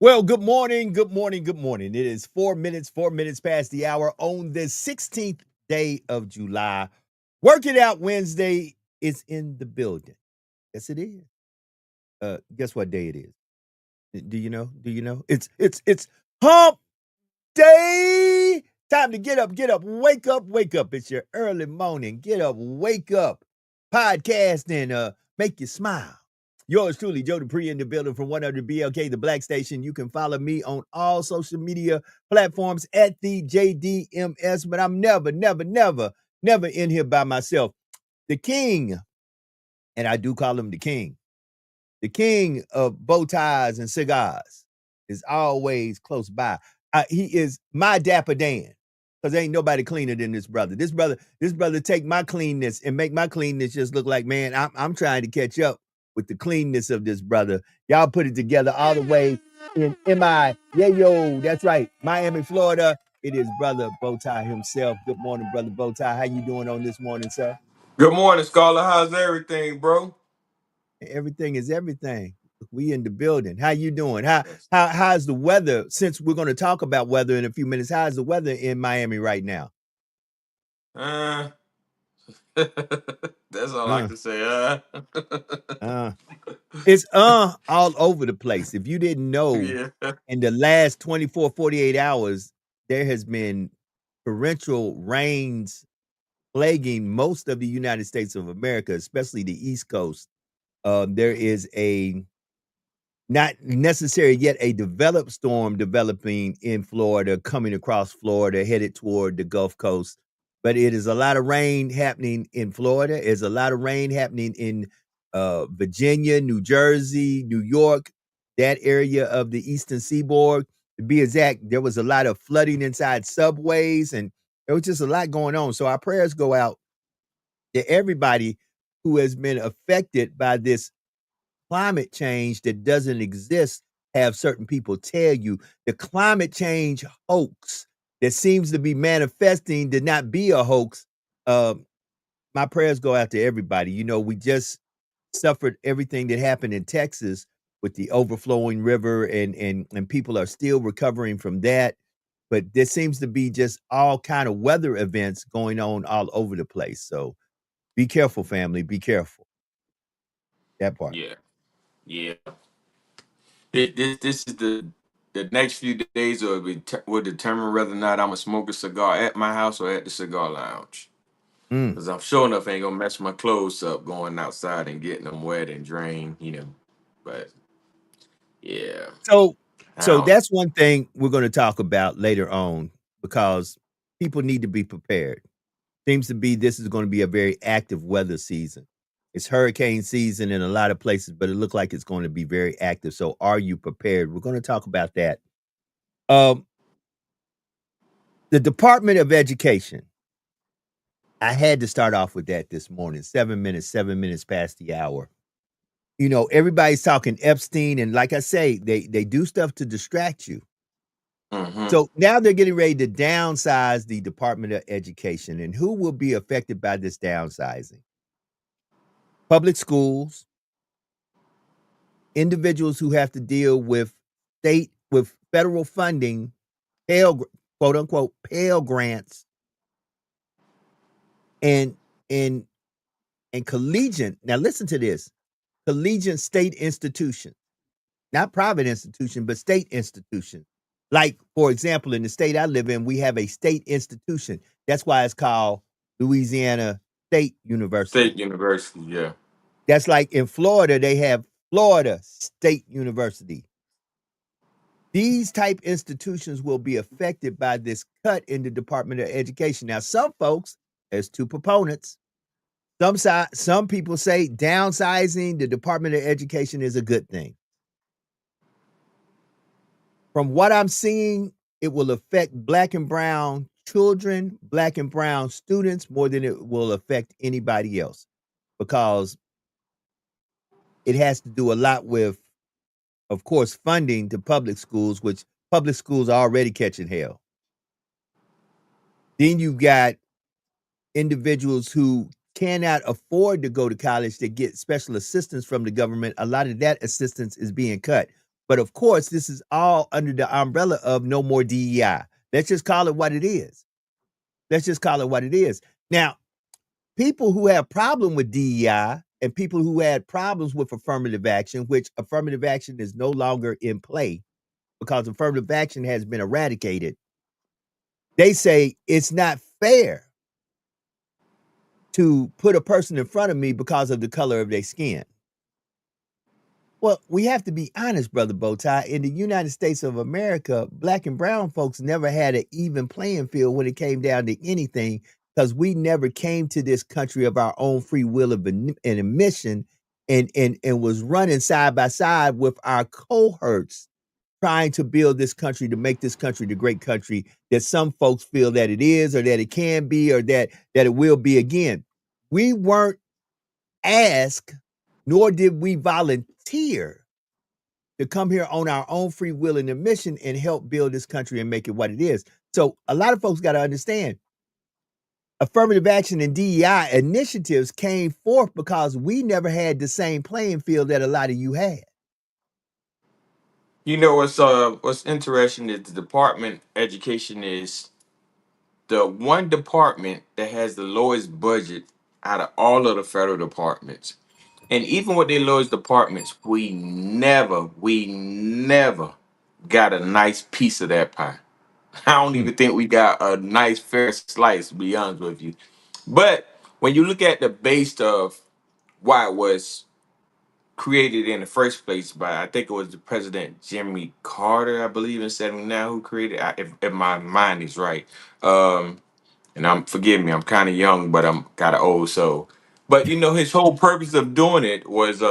Well, good morning, good morning, good morning. It is 4 minutes past the hour on the 16th day of July. Work It Out Wednesday is in the building. Yes, it is. Guess what day it is? Do you know? Do you know? It's hump day. Time to get up, wake up, wake up. It's your early morning. Get up, wake up. Podcast and make you smile. Yours truly, Joe Dupree in the building from 100 BLK, the Black Station. You can follow me on all social media platforms at the JDMS, but I'm never in here by myself. The king, and I do call him the king of bow ties and cigars, is always close by. He is my Dapper Dan, because ain't nobody cleaner than this brother. This brother take my cleanness and make my cleanness just look like, man, I'm trying to catch up with the cleanness of this brother. Y'all put it together all the way in MI. Yeah, yo, that's right. Miami, Florida. It is brother Bowtie himself. Good morning, brother Bowtie. How you doing on this morning, sir? Good morning, Scholar. How's everything, bro? Everything is everything. We in the building. How you doing? How Yes. how how's the weather? Since we're going to talk about weather in a few minutes, how's the weather in Miami right now? Uh, that's all I Uh, can say. uh. It's all over the place. If you didn't know, Yeah. in the last 24, 48 hours, there has been torrential rains plaguing most of the United States of America, especially the East Coast. There is a not necessary yet a developed storm developing in Florida, coming across Florida, headed toward the Gulf Coast. But it is a lot of rain happening in Florida. There's a lot of rain happening in Virginia, New Jersey, New York, that area of the Eastern Seaboard. To be exact, there was a lot of flooding inside subways, and there was just a lot going on. So our prayers go out to everybody who has been affected by this climate change that doesn't exist, have certain people tell you. The climate change hoax that seems to be manifesting to not be a hoax. My prayers go out to everybody. You know, we just suffered everything that happened in Texas with the overflowing river, and people are still recovering from that. But there seems to be just all kind of weather events going on all over the place. So be careful, family. Be careful. That part. Yeah. Yeah. This is the next few days will determine whether or not I'm gonna smoke a cigar at my house or at the cigar lounge. Mm. Cause I'm sure enough ain't gonna mess my clothes up going outside and getting them wet and drained. But yeah, So I so don't. that's one thing we're gonna talk about later on because people need to be prepared. Seems to be this is gonna be a very active weather season. It's hurricane season in a lot of places, but it looked like it's going to be very active. So are you prepared? We're gonna talk about that. Um, the Department of Education. I had to start off with that this morning. 7 minutes past the hour. You know, everybody's talking Epstein, and like I say, they do stuff to distract you. Hmm. So now they're getting ready to downsize the Department of Education. And who will be affected by this downsizing? Public schools, individuals who have to deal with federal funding, Pell, quote unquote, Pell grants, and and and collegiate. Now listen to this: collegiate state institutions, not private institution, but state institution. Like, for example, in the state I live in, we have a state institution. That's why it's called Louisiana State University. State University. Yeah. That's like in Florida, they have Florida State University. These type institutions will be affected by this cut in the Department of Education. Now, some folks, there's two proponents. Some people say downsizing the Department of Education is a good thing. From what I'm seeing, it will affect black and brown children, black and brown students more than it will affect anybody else because it has to do a lot with, of course, funding to public schools, which public schools are already catching hell. Then you've got individuals who cannot afford to go to college to get special assistance from the government. A lot of that assistance is being cut. But of course, this is all under the umbrella of no more DEI. Let's just call it what it is. Let's just call it what it is. Now, people who have problem with DEI and people who had problems with affirmative action, which affirmative action is no longer in play because affirmative action has been eradicated, they say it's not fair to put a person in front of me because of the color of their skin. Well, we have to be honest, brother Bowtie. In the United States of America, black and brown folks never had an even playing field when it came down to anything because we never came to this country of our own free will of an admission and was running side by side with our cohorts trying to build this country to make this country the great country that some folks feel that it is or that it can be or that it will be again. We weren't asked, nor did we volunteer to come here on our own free will and admission and help build this country and make it what it is. So a lot of folks got to understand affirmative action and DEI initiatives came forth because we never had the same playing field that a lot of you had. You know what's interesting is the Department of Education is the one department that has the lowest budget out of all of the federal departments. And even with their lowest departments, we never got a nice piece of that pie. I don't Mm. even think we got a nice fair slice, to be honest with you. But when you look at the base of why it was created in the first place by, I think it was the President Jimmy Carter, I believe in '79, who created, if my mind is right. And forgive me, I'm kind of young, but I'm kind of old. So, but his whole purpose of doing it was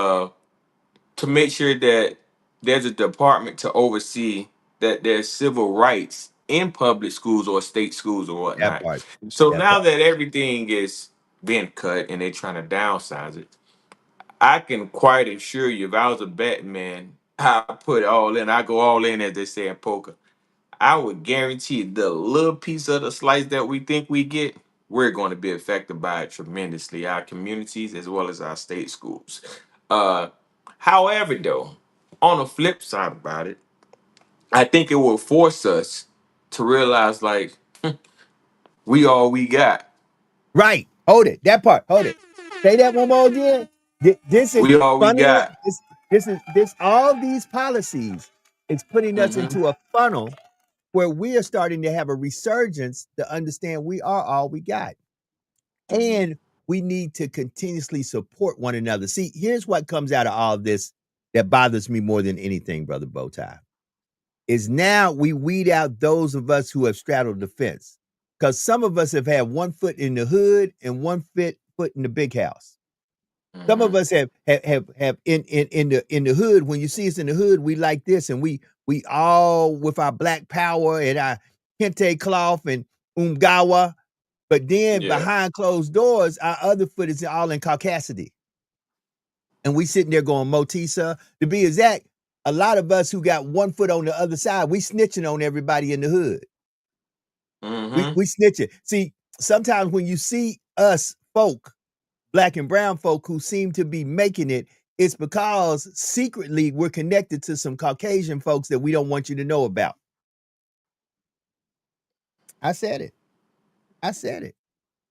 to make sure that there's a department to oversee that there's civil rights in public schools or state schools or That whatnot. part. So That now part. that everything is being cut and they're trying to downsize it, I can quite assure you, if I was a betting man, I put all in. I go all in, as they say in poker. I would guarantee the little piece of the slice that we think we get, we're going to be affected by it tremendously. Our communities as well as our state schools. Uh, However, though, on the flip side about it, I think it will force us to realize like we all we got. Right. Hold it. That part. Hold it. Say that one more again. This is We all we funny. got. This all these policies is putting us Hmm. into a funnel where we are starting to have a resurgence to understand we are all we got. And we need to continuously support one another. See, here's what comes out of all of this that bothers me more than anything, brother Bowtie, is now we weed out those of us who have straddled the fence. Because some of us have had one foot in the hood and one foot in the big house. Some Hmm. of us have in the hood. When you see us in the hood, we like this, and we all with our black power and our kente cloth and umgawa. But then Yeah. behind closed doors, our other foot is all in caucasity. And we sitting there going, Motisa, to be exact, a lot of us who got one foot on the other side, we snitching on everybody in the hood. Hmm. We snitching. See, sometimes when you see us folk, black and brown folk who seem to be making it, it's because secretly we're connected to some Caucasian folks that we don't want you to know about. I said it. I said it.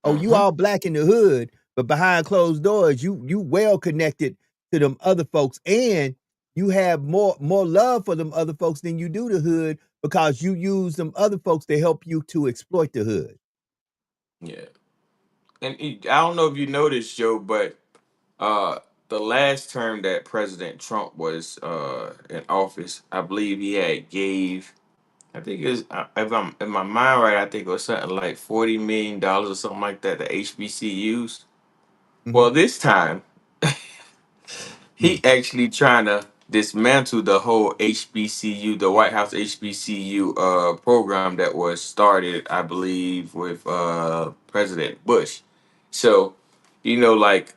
Oh, you Hmm. all black in the hood, but behind closed doors, you well connected to them other folks, and you have more love for them other folks than you do the hood because you use them other folks to help you to exploit the hood. Yeah. And I don't know if you noticed, Joe, but uh, the last term that President Trump was in office, I believe he had gave. I think it was, if I'm in my mind right, I think it was something like $40 million or something like that to HBCUs. Mhm. Well, this time he Mm. actually trying to dismantle the whole HBCU, the White House HBCU program that was started, I believe, with President Bush. So, like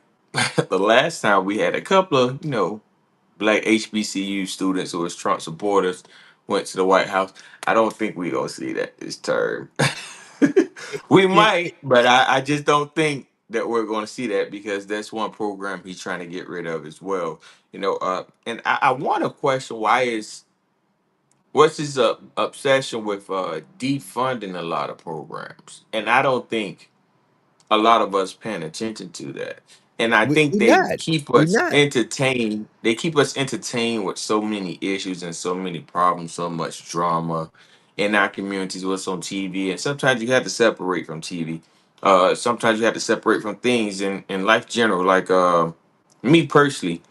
the last time we had a couple of, black HBCU students who was Trump supporters went to the White House. I don't think we gonna see that this term. It, We it, might, but I just don't think. that we're going to see that, because that's one program he's trying to get rid of as well. And I want to question what's his obsession with defunding a lot of programs, and I don't think a lot of us paying attention to that. And I think We they not. keep We us not. entertained. They keep us entertained with so many issues and so many problems, so much drama in our communities, what's on TV. And sometimes you have to separate from TV. Sometimes you have to separate from things in life general. Like me personally,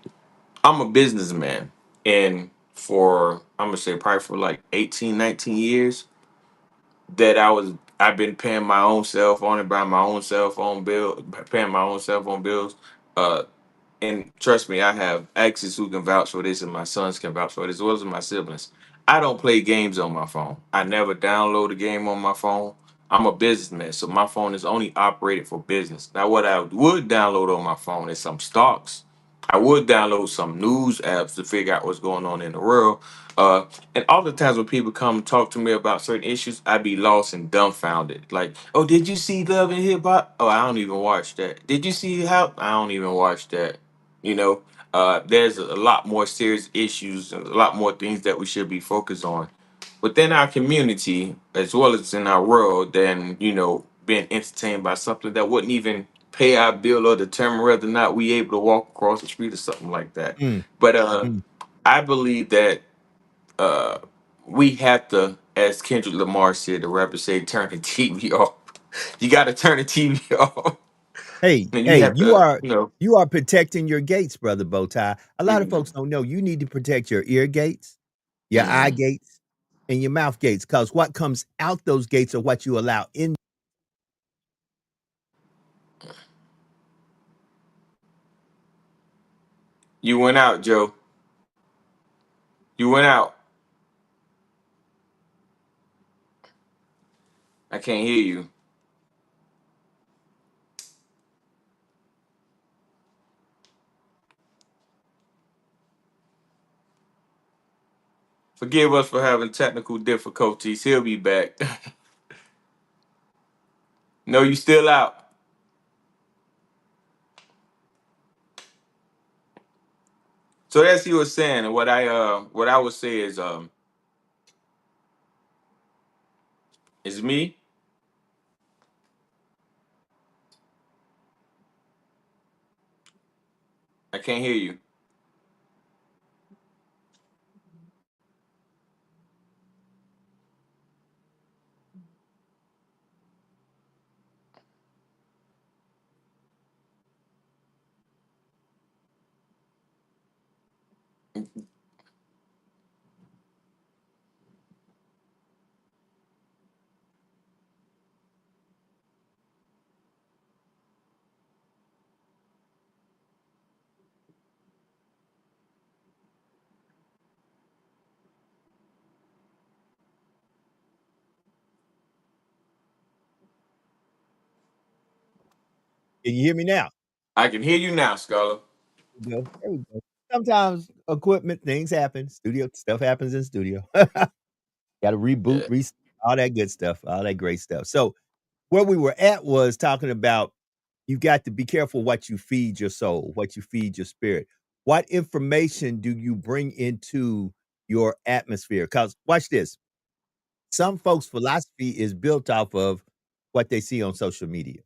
I'm a businessman. And for, I'm going to say probably for like 18, 19 years, I've been paying my own cell phone and buying my own cell phone bill, paying my own cell phone bills. Uh, and trust me, I have exes who can vouch for this, and my sons can vouch for it, as well as my siblings. I don't play games on my phone. I never download a game on my phone. I'm a businessman, so my phone is only operated for business. Now, what I would download on my phone is some stocks. I would download some news apps to figure out what's going on in the world. And all the times when people come talk to me about certain issues, I'd be lost and dumbfounded. Like, oh, did you see Love and Hip Hop? Oh, I don't even watch that. Did you see how? I don't even watch that. You know, there's a lot more serious issues and a lot more things that we should be focused on within our community as well as in our world than, being entertained by something that wouldn't even pay our bill or determine whether or not we able to walk across the street or something like that. Mm, But mm. I believe that uh, we have to, as Kendrick Lamar said, the rapper said, turn the TV off. You got to turn the TV off, Hey, and you hey, have to, you are protecting your gates, brother Bowtie. A lot of folks mm, don't know you need to protect your ear gates, your eye mm. gates, and your mouth gates, because what comes out those gates are what you allow in. You went out, Joe. You went out. I can't hear you. Forgive us for having technical difficulties. He'll be back. No, you still out. So that's you were saying, and what I would say is me. I can't hear you. Can you hear me now? I can hear you now, Scholar. There we go. There we go. Sometimes equipment things happen. Studio stuff happens in studio. Gotta reboot, Yeah. all that good stuff, all that great stuff. So where we were at was talking about you got to be careful what you feed your soul, what you feed your spirit. What information do you bring into your atmosphere? Because watch this. Some folks' philosophy is built off of what they see on social media,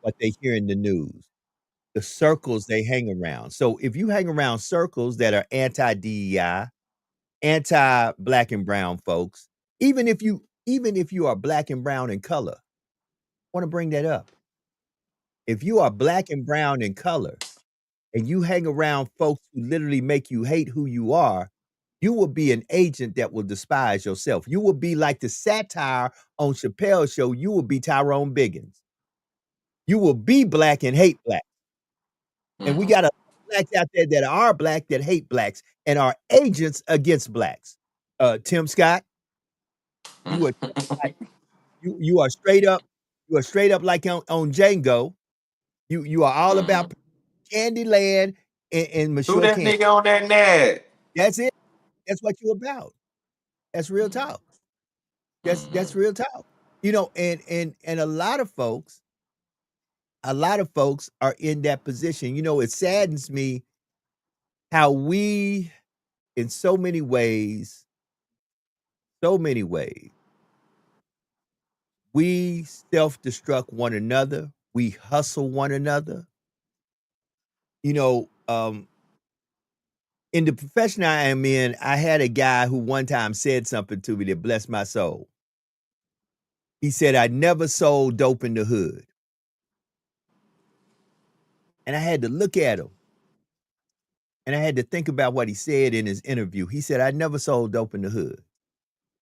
what they hear in the news, the circles they hang around. So if you hang around circles that are anti-DEI, anti-black and brown folks, even if you are black and brown in color, I want to bring that up. If you are black and brown in color and you hang around folks who literally make you hate who you are, you will be an agent that will despise yourself. You will be like the satire on Chappelle's show. You will be Tyrone Biggins. You will be black and hate black. And we Hmm. got a blacks out there that are black that hate blacks and are agents against blacks. Tim Scott, you are like you are straight up, like on Django. You are all Hmm. about Candyland and Who Monsieur that Candy. nigga on that nad? That's it. That's what you about. That's real talk. That's Hmm. real talk. And a lot of folks a lot of folks are in that position. It saddens me how we, in so many ways, we self-destruct one another. We hustle one another. You know, um, in the profession I am in, I had a guy who one time said something to me that blessed my soul. He said, "I never sold dope in the hood." And I had to look at him and I had to think about what he said in his interview. He said, "I never sold dope in the hood."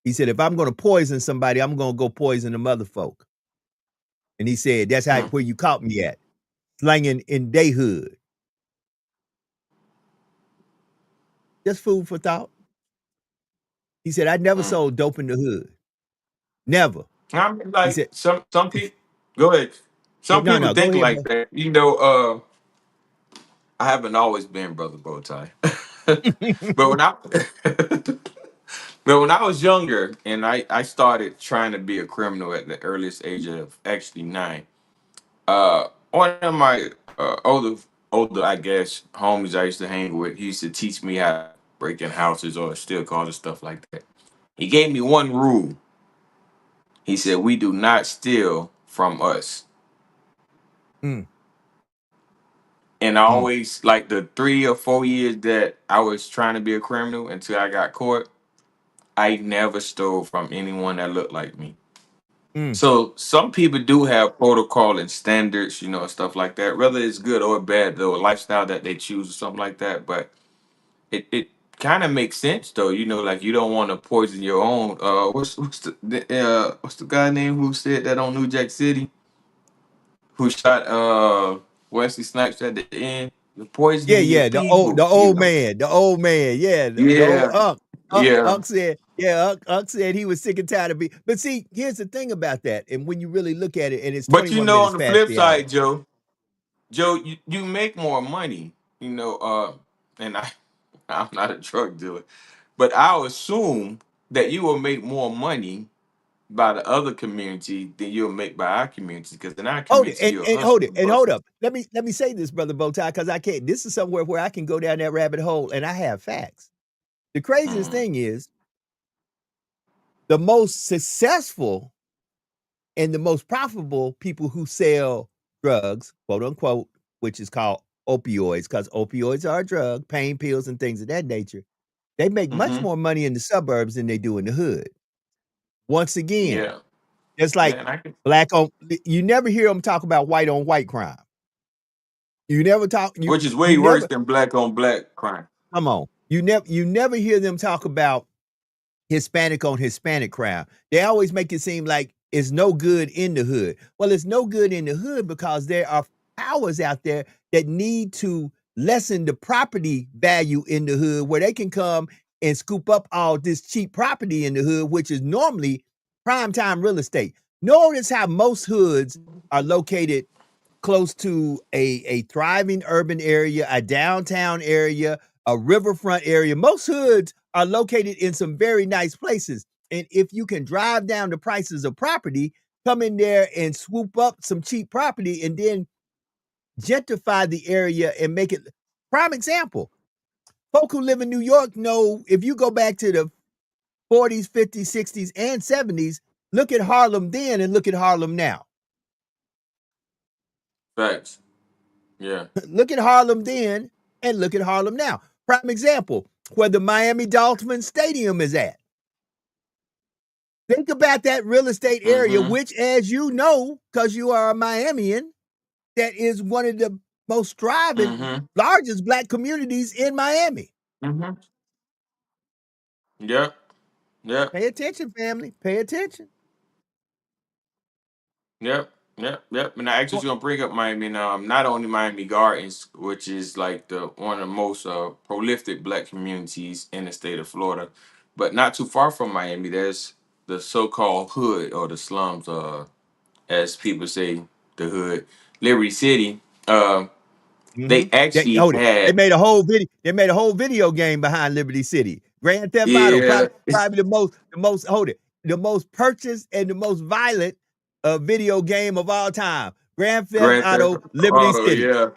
He said, "If I'm gonna poison somebody, I'm gonna go poison the other folk." And he said, "That's how Hmm. where you caught me at, slanging in they hood." Just food for thought. He said, "I never Hmm. sold dope in the hood. Never." I mean, He like said, some people. Go ahead. Some No, people no, go think ahead, like bro." that. I haven't always been Brother Bowtie, but when I but when I was younger and I started trying to be a criminal at the earliest age of actually 9. One of my older I guess homies I used to hang with, he used to teach me how to break in houses or steal cars and stuff like that. He gave me one rule. He said, "We do not steal from us." Mm, And I mm, always, like the 3 or 4 years that I was trying to be a criminal until I got caught, I never stole from anyone that looked like me. mm. So some people do have protocol and standards, and stuff like that. Whether it's good or bad, though, a lifestyle that they choose or something like that. But it kind of makes sense, though. Like you don't want to poison your own. What's the guy name who said that on New Jack City? Who shot Wesley Snipes at the end? You're Yeah, poisoning your yeah, people. the old man, yeah, the old Yeah, Unc. yeah. Unc said, yeah, Unc said he was sick and tired of but see, here's the thing about that, and when you really look at it, and it's But 21 on minutes the past flip the hour. side, Joe, you make more money, and I'm not a drug dealer, but I'll assume that you will make more money by the other community than you'll make by our community, because in our Hold it, community you're a and hold it, hustler, and hold bustler. up. Let me say this, brother Bowtie, because I can't. This is somewhere where I can go down that rabbit hole, and I have facts. The craziest Mm, thing is the most successful and the most profitable people who sell drugs, quote unquote, which is called opioids, because opioids are a drug, pain pills, and things of that nature. They make much mm-hmm. more money in the suburbs than they do in the hood. Once again, Yeah, it's yeah, like and I can, black on. You never hear them talk about white on white crime. You never talk. which is You way worse never than black on black crime. come on. You never hear them talk about Hispanic on Hispanic crime. They always make it seem like it's no good in the hood. Well, it's no good in the hood because there are powers out there that need to lessen the property value in the hood where they can come and scoop up all this cheap property in the hood, which is normally prime time real estate. Notice how most hoods are located close to a thriving urban area, a downtown area, a riverfront area. Most hoods are located in some very nice places. And if you can drive down the prices of property, come in there and swoop up some cheap property and then gentrify the area and make it prime example. Folk who live in New York know if you go back to the 40s, 50s, 60s, and 70s, look at Harlem then and look at Harlem now. Facts. Yeah. Look at Harlem then and look at Harlem now. Prime example, where the Miami Dolphins Stadium is at. Think about that real estate area, Mm-hmm. which, as you know, because you are a Miamian, that is one of the most thriving, Mm-hmm. largest black communities in Miami. Mm-hmm. Yep. Yep. Pay attention, family. Pay attention. Yep, yep. And I actually was Well, gonna bring up Miami, and not only Miami Gardens, which is like the one of the most prolific black communities in the state of Florida, but not too far from Miami, there's the so-called hood or the slums, as people say, the hood, Liberty City. They actually Hold it. They had, made a whole video. They made a whole video game behind Liberty City. Grand Theft Auto, yeah, probably the most purchased and the most violent video game of all time. Grand Theft Grand Theft Auto, Liberty Auto, City. yeah.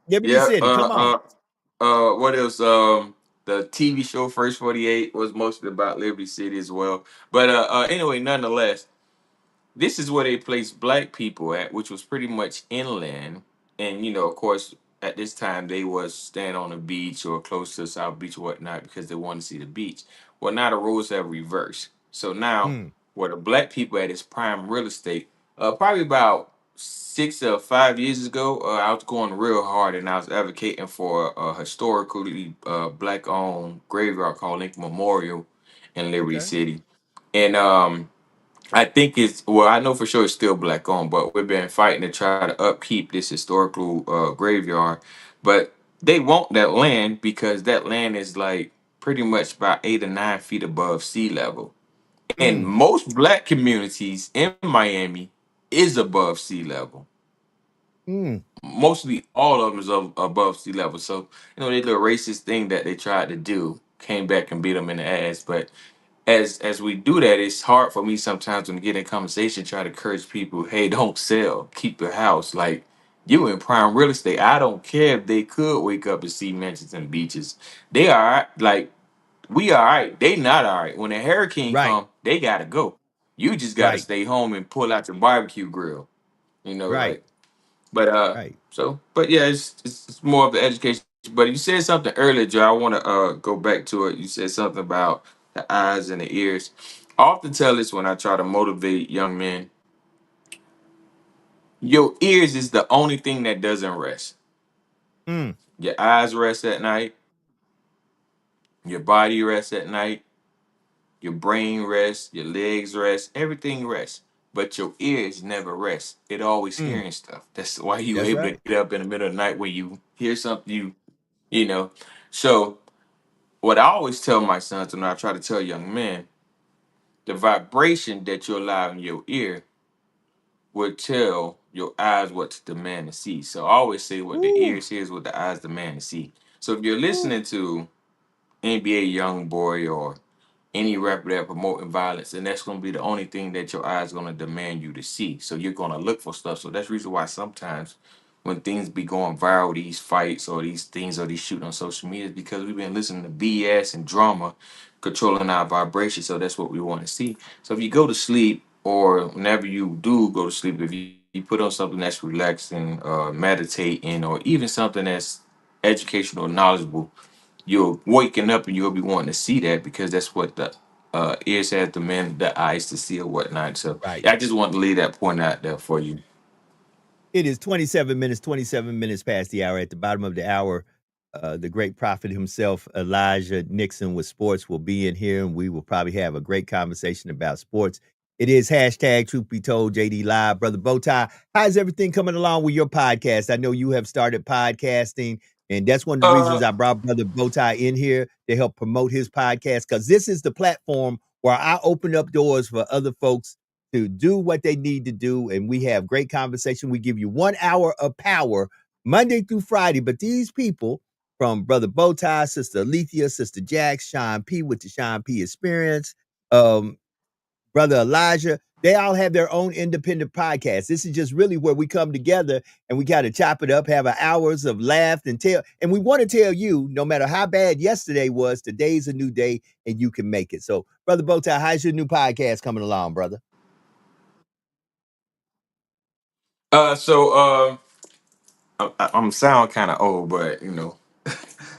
Liberty Yeah, City. Come on. what else? The TV show First 48 was mostly about Liberty City as well. But anyway, nonetheless, this is where they placed black people at, which was pretty much inland. And of course, at this time they was staying on the beach or close to the South Beach or whatnot because they wanted to see the beach. Well, now the roles have reversed. So now, Mm, where the black people at is prime real estate. Probably about 6 or 5 years ago, I was going real hard and I was advocating for a historically black-owned graveyard called Lincoln Memorial in Liberty okay. City. And I think I know for sure it's still black owned, but we've been fighting to try to upkeep this historical graveyard. But they want that land because that land is like pretty much about 8 or 9 feet above sea level. And Mm, most black communities in Miami is above sea level. mm. Mostly all of them is above sea level. So, they little racist thing that they tried to do came back and beat them in the ass. But as we do that, it's hard for me sometimes when we get in conversation, try to encourage people, hey, don't sell, keep your house. Like you in prime real estate. I don't care if they could wake up and see mansions and beaches. They all right. Like we all right. They not all right. When a hurricane Right, come, they gotta go. You just gotta right, stay home and pull out your barbecue grill. right, Like but right. but yeah, it's more of the education. But you said something earlier, Joe. I want to go back to it. You said something about the eyes and the ears. I often tell this when I try to motivate young men. Your ears is the only thing that doesn't rest. Mm, Your eyes rest at night. Your body rests at night. Your brain rests. Your legs rest. Everything rests. But your ears never rest. It always mm. hearing stuff. That's why you That's able to right. get up in the middle of the night when you hear something you know. So what I always tell my sons and I try to tell young men, the vibration that you allow in your ear will tell your eyes what to demand to see. So I always say what the Ooh, ears hear is what the eyes demand to see. So if you're ooh. listening to NBA Young Boy or any rapper that promoting violence, and that's going to be the only thing that your eyes going to demand you to see. So you're going to look for stuff. So that's the reason why sometimes when things be going viral, these fights or these things or these shooting on social media, is because we've been listening to BS and drama controlling our vibration. So that's what we want to see. So if you go to sleep or whenever you do go to sleep, if you put on something that's relaxing, meditating, or even something that's educational, or knowledgeable, you're waking up and you'll be wanting to see that because that's what the ears have the man the eyes to see or whatnot. So Right. yeah, I just want to leave that point out there for you. It is 27 minutes past the hour. At the bottom of the hour, the great prophet himself, Elijah Nixon with sports, will be in here, and we will probably have a great conversation about sports. It is hashtag Truth Be Told, JD Live. Brother Bowtie, how's everything coming along with your podcast? I know you have started podcasting, and that's one of the Uh reasons I brought Brother Bowtie in here to help promote his podcast, because this is the platform where I open up doors for other folks to do what they need to do. And we have great conversation. We give you 1 hour of power Monday through Friday. But these people, from Brother Bowtie, Sister Alethea, Sister Jax, Sean P with the Sean P Experience, um, Brother Elijah, they all have their own independent podcast. This is just really where we come together and we got to chop it up, have hours of laugh and tell. And we want to tell you, no matter how bad yesterday was, today's a new day and you can make it. So, Brother Bowtie, how's your new podcast coming along, brother? so I'm sound kind of old, but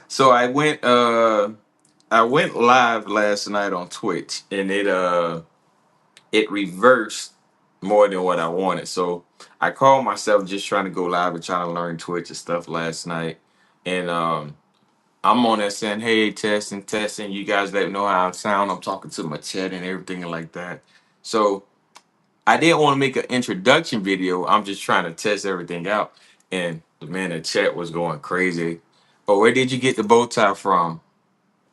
so I went live last night on Twitch and it reversed more than what I wanted. So I called myself just trying to go live and trying to learn Twitch and stuff last night. And I'm on there saying, hey, testing, testing. You guys let me know how I sound. I'm talking to my chat and everything like that. So I didn't want to make an introduction video. I'm just trying to test everything out. And the man in chat was going crazy. Oh, where did you get the bow tie from?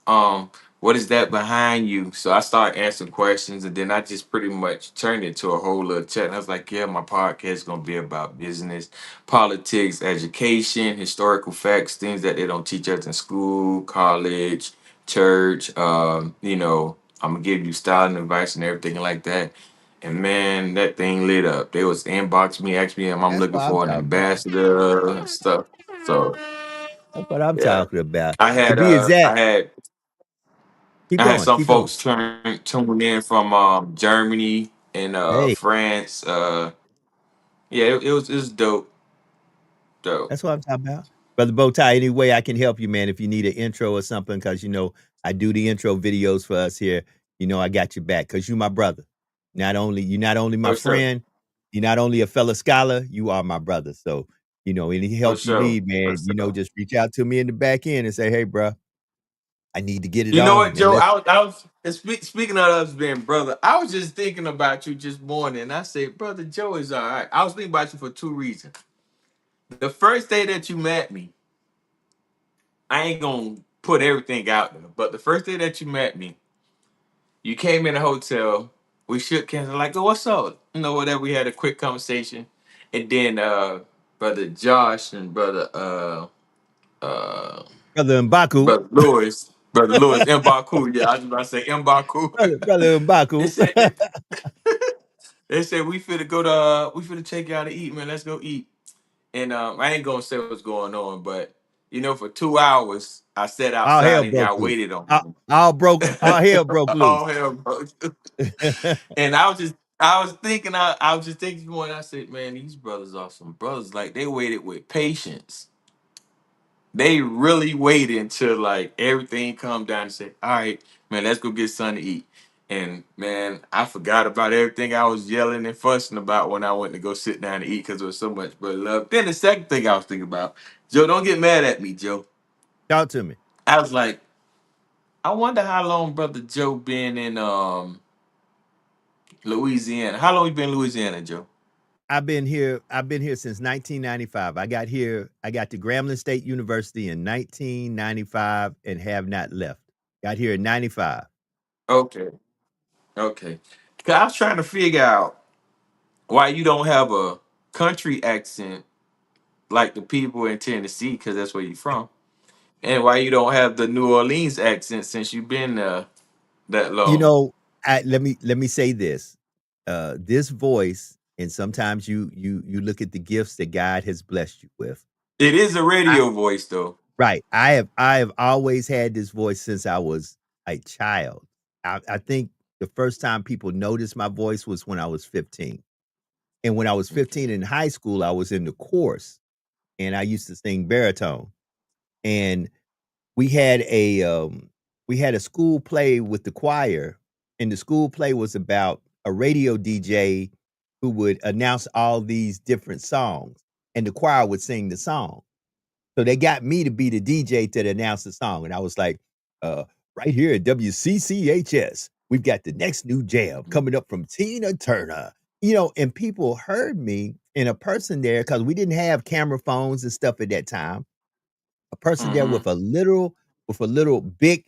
um what is that behind you? So I started answering questions and then I just pretty much turned it to a whole little chat. And I was like, yeah, my podcast is gonna be about business, politics, education, historical facts, things that they don't teach us in school, college, church. I'm gonna give you styling advice and everything like that. And man, that thing lit up. They was inbox me, asked me, "Am I'm That's looking what I'm for an talking about. ambassador and stuff?" So That's what I'm yeah, talking about. I To had be exact, I had some keep going. folks tune in from Germany and Hey, France. Yeah, it was dope, dope. that's what I'm talking about. Brother Bowtie, any way I can help you, man, if you need an intro or something, because I do the intro videos for us here. I got your back because you my brother. You're not only my For sure, friend, you're not only a fellow scholar, you are my brother. So, any for help you sure, need, for man, sure. just reach out to me in the back end and say, hey, bro, I need to get it You know on. what, And Joe? let's I was and speaking of us being brother. I was just thinking about you just morning. I said, brother Joe is all right. I was thinking about you for two reasons. The first day that you met me, I ain't gonna put everything out there, but the first day that you met me, you came in the hotel. We shook hands. I'm like, oh, what's up? Whatever. We had a quick conversation, and then brother Josh and uh brother Mbaku, brother Lewis, Mbaku. Yeah, I was about to say Mbaku. brother they Mbaku. said they said we finna take you out to eat, man. Let's go eat. And I ain't gonna say what's going on, but for 2 hours I sat All hell outside and broke y'all loose. waited on All, me. all hell broke loose. All hell broke. And I was just thinking one. I said, man, these brothers are some brothers. Like they waited with patience. They really waited until like everything come down and say, all right, man, let's go get something to eat. And man, I forgot about everything I was yelling and fussing about when I went to go sit down to eat because there was so much brother love. Then the second thing I was thinking about, Joe, don't get mad at me, Joe. Talk to me. I was like, I wonder how long brother Joe been in Louisiana. How long you been in Louisiana, Joe? I've been here since 1995. I got to Grambling State University in 1995 and have not left. Got here in 95. Okay, okay. 'Cause I was trying to figure out why you don't have a country accent like the people in Tennessee, because that's where you're from, and why you don't have the New Orleans accent since you've been there that You long. know, let me say this. This voice, and sometimes you look at the gifts that God has blessed you with. It is a I radio voice, though. Right. I have always had this voice since I was a child. I think the first time people noticed my voice was when I was 15. And when I was 15 Okay. in high school, I was in the chorus and I used to sing baritone. And we had a we had a school play with the choir, and the school play was about a radio DJ who would announce all these different songs, and the choir would sing the song. So they got me to be the DJ to announce the song, and I was like, "Right here at WCCHS, we've got the next new jam coming up from Tina Turner." And people heard me, and a person there, because we didn't have camera phones and stuff at that time, a person there Mm-hmm. with a little big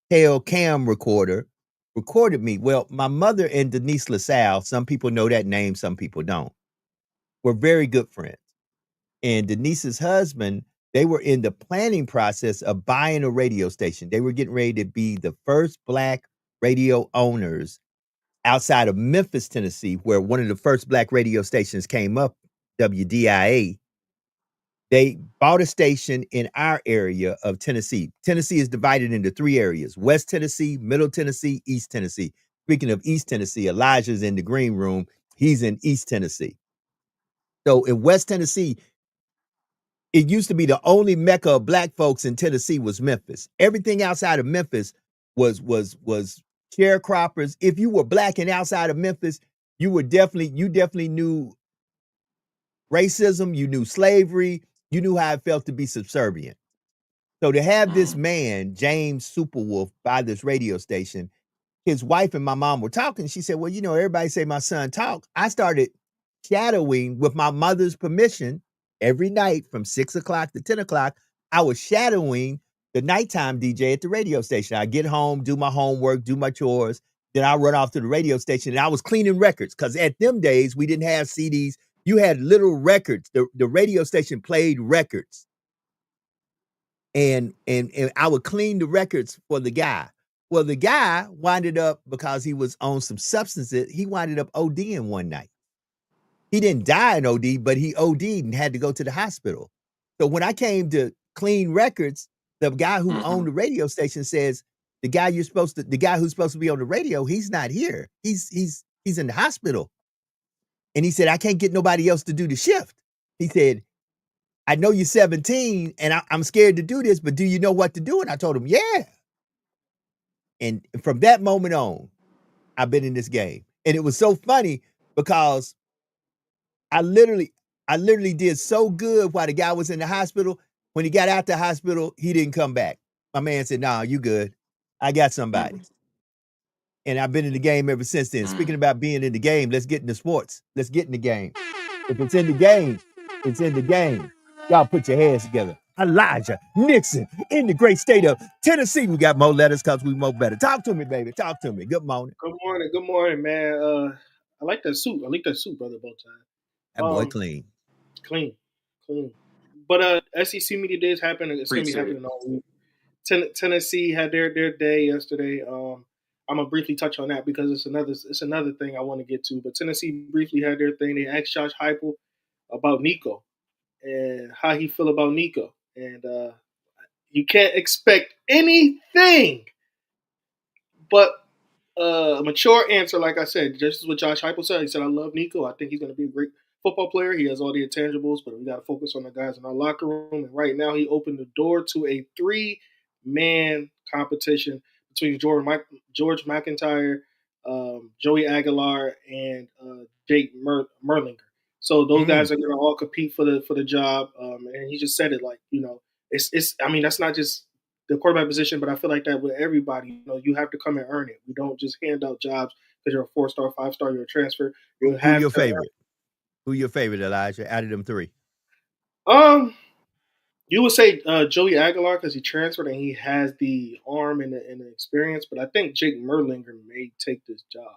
tail cam recorder recorded me. Well, my mother and Denise LaSalle, some people know that name, some people don't, were very good friends. And Denise's husband, they were in the planning process of buying a radio station. They were getting ready to be the first Black radio owners outside of Memphis, Tennessee, where one of the first Black radio stations came up, WDIA. They bought a station in our area of Tennessee. Tennessee is divided into 3 areas: West Tennessee, Middle Tennessee, East Tennessee. Speaking of East Tennessee, Elijah's in the green room. He's in East Tennessee. So in West Tennessee, it used to be the only mecca of Black folks in Tennessee was Memphis. Everything outside of Memphis was sharecroppers. If you were Black and outside of Memphis, you definitely knew racism, you knew slavery, you knew how it felt to be subservient. So to have this Mm-hmm. man, James Superwolf, buy this radio station, his wife and my mom were talking. She said, "Well, everybody say my son talk." I started shadowing with my mother's permission every night from 6 o'clock to 10 o'clock. I was shadowing the nighttime DJ at the radio station. I get home, do my homework, do my chores, then I run off to the radio station, and I was cleaning records because at them days we didn't have CDs. You had little records. The radio station played records, and I would clean the records for the guy. Well, the guy winded up because he was on some substances. He winded up ODing one night. He didn't die in OD, but he OD'd and had to go to the hospital. So when I came to clean records, the guy who Hmm. owned the radio station says, the guy who's supposed to be on the radio, he's not here. He's in the hospital. And he said, I can't get nobody else to do the shift. He said, I know you're 17 and I'm scared to do this, but do you know what to do? And I told him, yeah. And from that moment on, I've been in this game. And it was so funny because I literally I literally did so good while the guy was in the hospital. When he got out the hospital, he didn't come back. My man said, "Nah, you good. I got somebody." Hmm. And I've been in the game ever since then. Speaking about being in the game, let's get into sports. Let's get in the game. If it's in the game, it's in the game. Y'all put your hands together. Elijah Nixon in the great state of Tennessee. We got more letters because we more better. Talk to me, baby. Talk to me. Good morning. Good morning, man. I like that suit. I like that suit, brother. That boy clean. Clean, clean. But SEC media days happen. It's gonna be Appreciate it. happening all week. Tennessee had their day yesterday. I'm gonna briefly touch on that because it's another thing I want to get to. But Tennessee briefly had their thing. They asked Josh Heupel about Nico and how he feel about Nico, and you can't expect anything but a mature answer, like I said, just as what Josh Heupel said. He said, "I love Nico. I think he's going to be a great football player. He has all the intangibles, but we got to focus on the guys in our locker room." And right now, he opened the door to a three-man competition between George McIntyre, Joey Aguilar, and Jake Merlinger. So those guys are going to all compete for the job. And he just said it like, it's. I mean, that's not just the quarterback position, but I feel like that with everybody, you have to come and earn it. We don't just hand out jobs because you're a 4-star, 5-star, you're a transfer. You Who have your to earn. favorite? Who your favorite, Elijah, out of them three? Um, you would say Joey Aguilar because he transferred and he has the arm and the experience, but I think Jake Merlinger may take this job.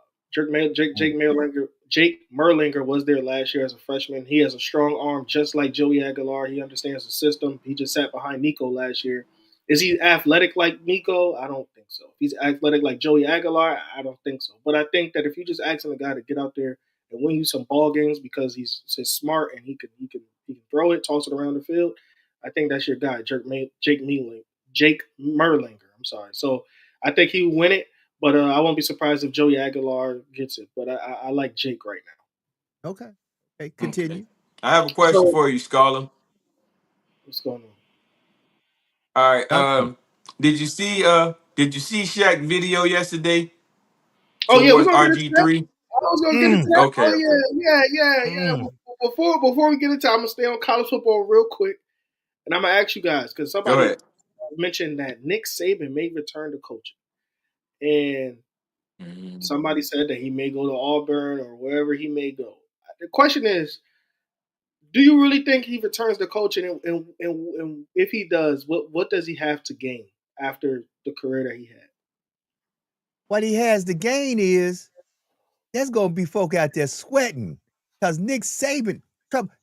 Jake Merlinger was there last year as a freshman. He has a strong arm, just like Joey Aguilar. He understands the system. He just sat behind Nico last year. Is he athletic like Nico? I don't think so. If he's athletic like Joey Aguilar, I don't think so. But I think that if you just asking a guy to get out there and win you some ball games because he's smart and he can throw it, toss it around the field, I think that's your guy, Jake Merlinger. I'm sorry. So I think he will win it. But I won't be surprised if Joey Aguilar gets it. But I like Jake right now. Okay. Okay, Okay. continue. I have a question So for you, Scholar. what's going on? All right. Talk to me. Did you see Shaq video yesterday Oh yeah, we're towards gonna get into that. RG3? I was gonna get into Mm, that. Okay, Oh okay. yeah. mm. Before we get into, I'm gonna stay on college football real quick, and I'm gonna ask you guys because Go somebody ahead. mentioned that Nick Saban may return to coaching, and somebody Mm. said that he may go to Auburn or wherever he may go. The question is, do you really think he returns to coaching, and if he does, what does he have to gain after the career that he had? What he has to gain is there's gonna be folk out there sweating because Nick Saban.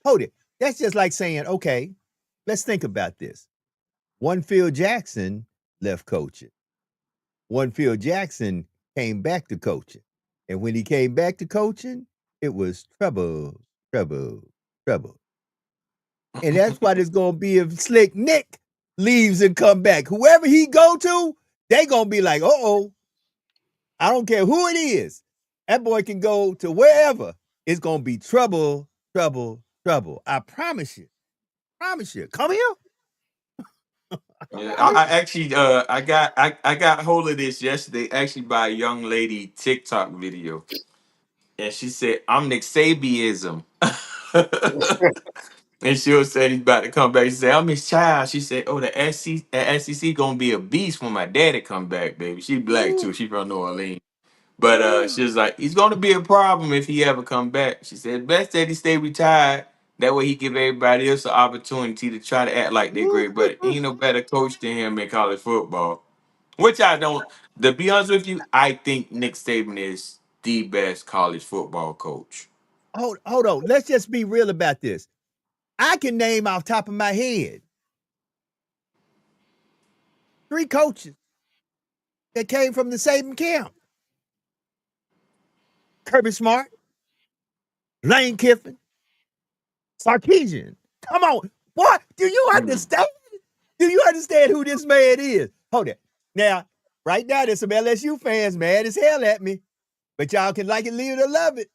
Hold it. That's just like saying, okay, let's think about this. One Phil Jackson left coaching. One Phil Jackson came back to coaching. And when he came back to coaching, it was trouble, trouble, trouble. And that's what it's gonna be if Slick Nick leaves and come back. Whoever he go to, they gonna be like, uh-oh, I don't care who it is. That boy can go to wherever. It's gonna be trouble, trouble, trouble. I promise you. Promise you. Come here. Yeah, I mean, I actually I got hold of this yesterday actually by a young lady TikTok video, and she said I'm Nick Sabiism. And she was saying he's about to come back. She said, I'm his child. She said, oh, the SEC gonna be a beast when my daddy come back, baby. She black Ooh, too. She from New Orleans. But ooh, she was like, he's gonna be a problem if he ever come back. She said, best that he stay retired. That way he give everybody else an opportunity to try to act like they're ooh, great. But ain't no better coach than him in college football. Which I don't. To be honest with you, I think Nick Saban is the best college football coach. hold on. Let's just be real about this. I can name off top of my head 3 coaches that came from the Saban camp. Kirby Smart, Lane Kiffin, Sarkisian. Come on. What? Do you understand? Do you understand who this man is? Hold it. Now, right now, there's some LSU fans mad as hell at me, but y'all can like it, leave it, or love it.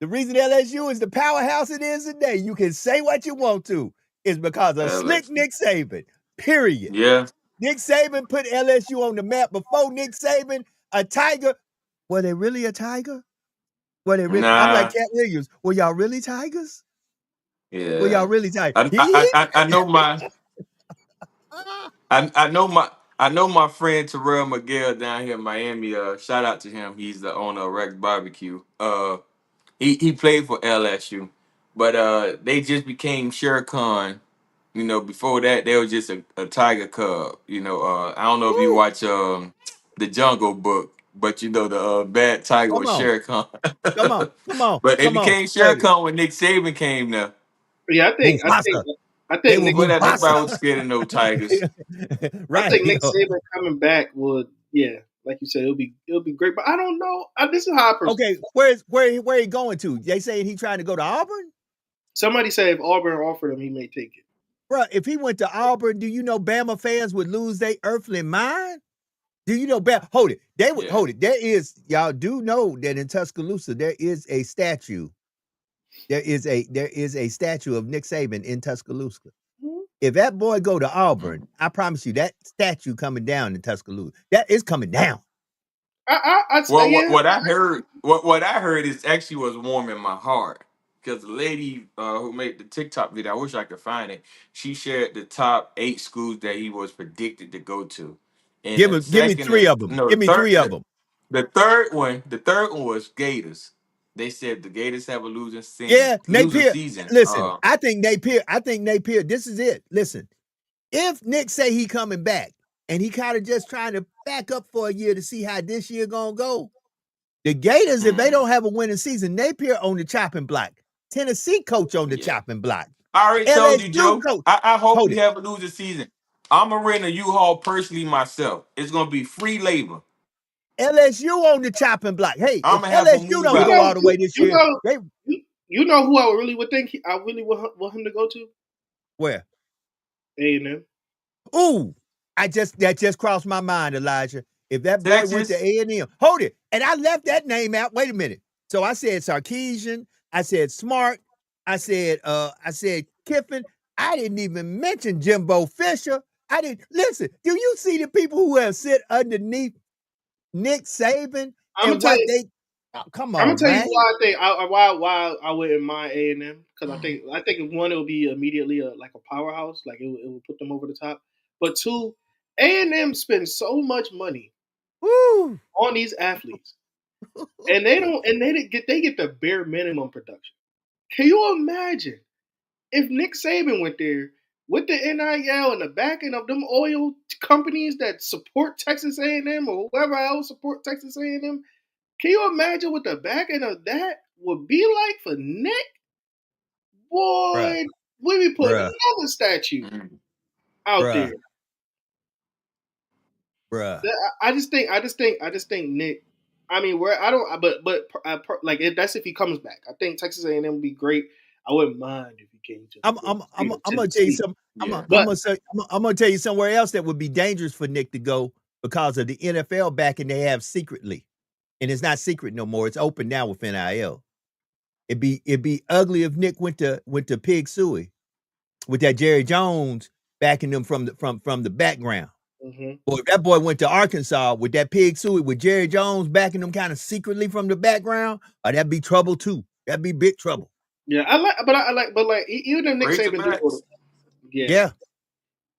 The reason LSU is the powerhouse it is today, you can say what you want to, is because of slick Nick Saban, period. Yeah. Nick Saban put LSU on the map. Before Nick Saban, a Tiger. Were they really a Tiger? Were they really? I'm like Nah. Cat Williams. Were y'all really Tigers? Yeah. Were y'all really Tigers? I know my I know my friend Terrell Miguel down here in Miami. Shout out to him. He's the owner of Rex Barbecue. He played for LSU, but they just became Shere Khan. You know, before that they were just a Tiger Cub. You know, I don't know if you Woo, watch the Jungle Book, but you know the bad tiger come was on, Shere Khan. come on, come on, But they come on. became Shere Wait, Khan when Nick Saban came there. Yeah, Mufasa. I They think were Nick Before that, Mufasa. nobody was scared of no tigers. I Right. think Nick Saban coming back would, yeah, like you said, it'll be great. But I don't know. This is how I Okay, where he going to? They saying he trying to go to Auburn? Somebody said if Auburn offered him, he may take it. Bro, if he went to Auburn, do you know Bama fans would lose their earthly mind? Do you know Bama? Hold it. They would hold it. There is, y'all do know that in Tuscaloosa, there is a statue. There is a statue of Nick Saban in Tuscaloosa. Mm-hmm. If that boy go to Auburn, I promise you that statue coming down in Tuscaloosa. That is coming down. Well, Yeah. what I heard, what I heard is actually was warming my heart because the lady who made the TikTok video, I wish I could find it. She shared the top 8 schools that he was predicted to go to, and Give the me second, 3 of them. no, Give me 3 of them. the third one was Gators. They said the Gators have a losing Yeah, Napier. season. Listen, I think Napier. This is it. Listen, if Nick say he coming back and he kind of just trying to back up for a year to see how this year gonna go, the Gators, if they don't have a winning season, Napier on the chopping block. Tennessee coach on the chopping block. I already told you, LSU Joe. coach. I hope Hold we it. have a losing season. I'm gonna rent a U-Haul personally myself. It's gonna be free labor. LSU on the chopping block. Hey, I'm if gonna have them LSU move don't You go out. know, all the way this year, they you know who I really would think I really want him to go to? where? A&M. Ooh, that just crossed my mind, Elijah. If that boy went to Texas. A&M, hold it. And I left that name out. Wait a minute. So I said Sarkisian, I said Smart, I said Kiffin. I didn't even mention Jimbo Fisher. I didn't listen. Do you see the people who have sit underneath Nick Saban I'm and gonna tell what you. they? Oh, come I'm gonna on, tell you man. why I think why I wouldn't mind A&M, because I think if one, it would be immediately like a powerhouse, like it would put them over the top. But two, A&M spends so much money Woo. on these athletes, and they get the bare minimum production. Can you imagine if Nick Saban went there with the NIL and the backing of them oil companies that support Texas A&M or whoever else support Texas A&M? Can you imagine what the backing of that would be like for Nick? Bruh, Boy, we be putting bruh, another statue Mhm. out bruh, there. bruh. I just think Nick. I mean, where I don't, like that's if he comes back. I think Texas A&M would be great. I wouldn't mind if he came to I'm gonna tell you Tennessee. something. Yeah. But I'm gonna tell you somewhere else that would be dangerous for Nick to go because of the NFL backing they have secretly, and it's not secret no more. It's open now with NIL. It'd be ugly if Nick went to Pig Suey with that Jerry Jones backing them from the background. mhm. Or if that boy went to Arkansas with that Pig Suey with Jerry Jones backing them kind of secretly from the background, that'd be trouble too. That'd be big trouble. Yeah, but like even if Nick Saban do go to, Razorbacks. yeah, Yeah.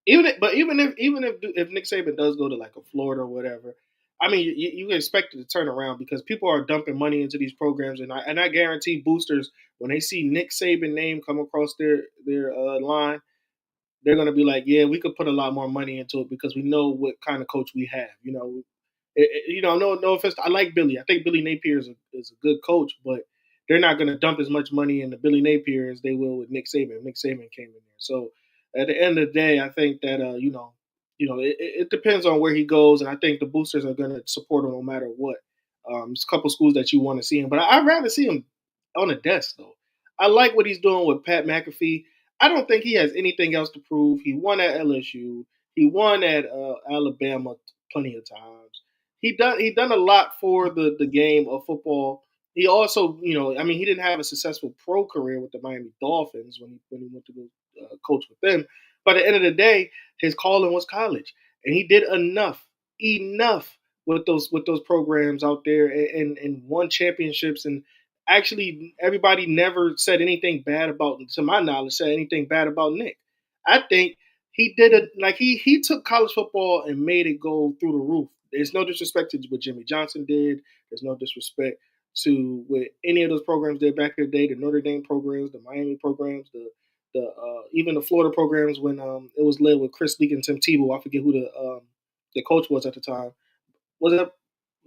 even if Nick Saban does go to like a Florida or whatever, I mean, you expect it to turn around because people are dumping money into these programs, and I guarantee boosters, when they see Nick Saban name come across their line, they're going to be like, yeah, we could put a lot more money into it because we know what kind of coach we have. No offense. I like Billy. I think Billy Napier is a good coach, but they're not going to dump as much money into Billy Napier as they will with Nick Saban. Nick Saban came in there, so at the end of the day, I think that it depends on where he goes, and I think the boosters are going to support him no matter what. There's a couple schools that you want to see him, but I'd rather see him on the desk though. I like what he's doing with Pat McAfee. I don't think he has anything else to prove. He won at LSU. He won at Alabama plenty of times. He done a lot for the game of football. He also, I mean, he didn't have a successful pro career with the Miami Dolphins when he went to go coach with them. But at the end of the day, his calling was college, and he did enough with those programs out there, and won championships. And actually, everybody never said anything bad about, to my knowledge, said anything bad about Nick. I think he did it like he took college football and made it go through the roof. There's no disrespect to what Jimmy Johnson did. There's no disrespect to what any of those programs did back in the day. The Notre Dame programs, the Miami programs, the even the Florida programs when it was led with Chris Leak and Tim Tebow. I forget who the coach was at the time. Was it